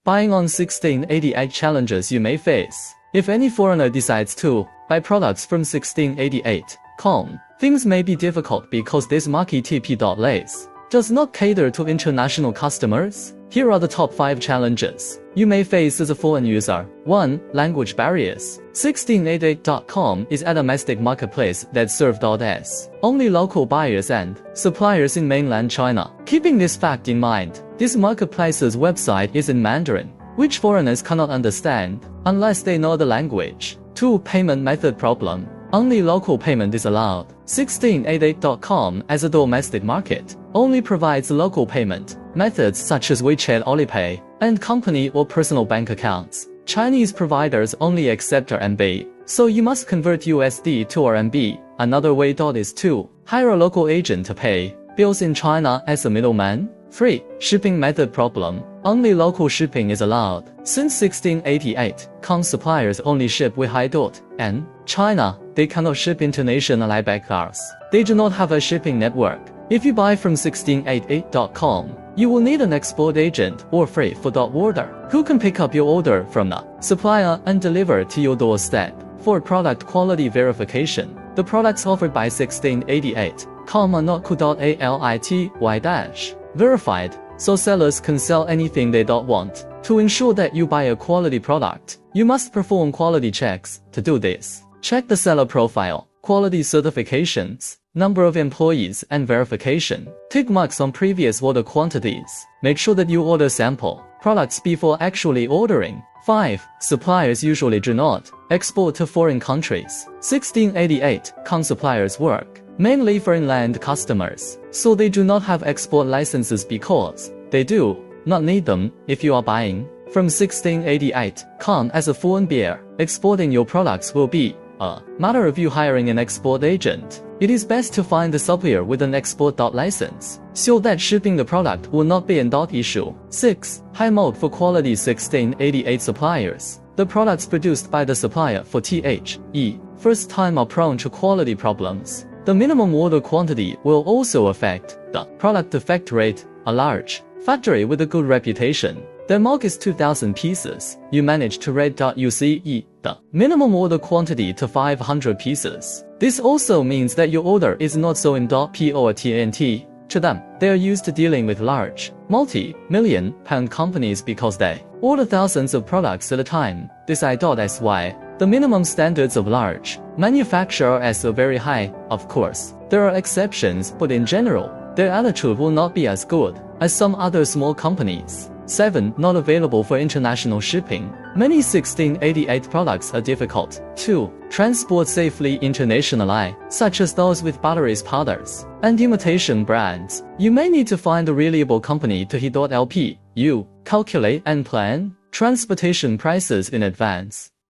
Buying on 1688 challenges you may face. If any foreigner decides to buy products from 1688.com, things may be difficult because this marketplace does not cater to international customers. Here are the top 5 challenges you may face as a foreign user. 1. Language barriers. 1688.com is a domestic marketplace that serves only local buyers and suppliers in mainland China. Keeping this fact in mind, this marketplace's website is in Mandarin, which foreigners cannot understand unless they know the language. 2. Payment method problem. Only local payment is allowed. 1688.com as a domestic market only provides local payment methods such as WeChat, Alipay, and company or personal bank accounts. Chinese providers only accept RMB, so you must convert USD to RMB. Another way is to hire a local agent to pay bills in China as a middleman. 3. Shipping method problem. Only local shipping is allowed. Since 1688.com suppliers only ship with and China, they cannot ship international backers. They do not have a shipping network. If you buy from 1688.com, you will need an export agent or freight forwarder who can pick up your order from the supplier and deliver to your doorstep. For product quality verification, the products offered by 1688.com are not verified, so sellers can sell anything they don't want. To ensure that you buy a quality product, you must perform quality checks. To do this, check the seller profile, quality certifications, number of employees, and verification. Take marks on previous order quantities. Make sure that you order sample products before actually ordering. 5. Suppliers usually do not export to foreign countries. 1688.com suppliers work mainly for inland customers, so they do not have export licenses because they do not need them. If you are buying from 1688.com as a foreign buyer, exporting your products will be a matter of you hiring an export agent. It is best to find a supplier with an export license, so that shipping the product will not be an issue. 6. High mode for quality. 1688 suppliers. The products produced by the supplier for first time are prone to quality problems. The minimum order quantity will also affect the product defect rate. A large factory with a good reputation, their mark is 2,000 pieces. You manage to reduce the minimum order quantity to 500 pieces. This also means that your order is not so in P or TNT. To them, they are used to dealing with large, multi-million pound companies because they order thousands of products at a time. This is why the minimum standards of large manufacturers are very high. Of course, there are exceptions, but in general, their attitude will not be as good as some other small companies. 7. Not available for international shipping. Many 1688 products are difficult to transport safely internationally, such as those with batteries, powders, and imitation brands. You may need to find a reliable company to help you calculate and plan transportation prices in advance.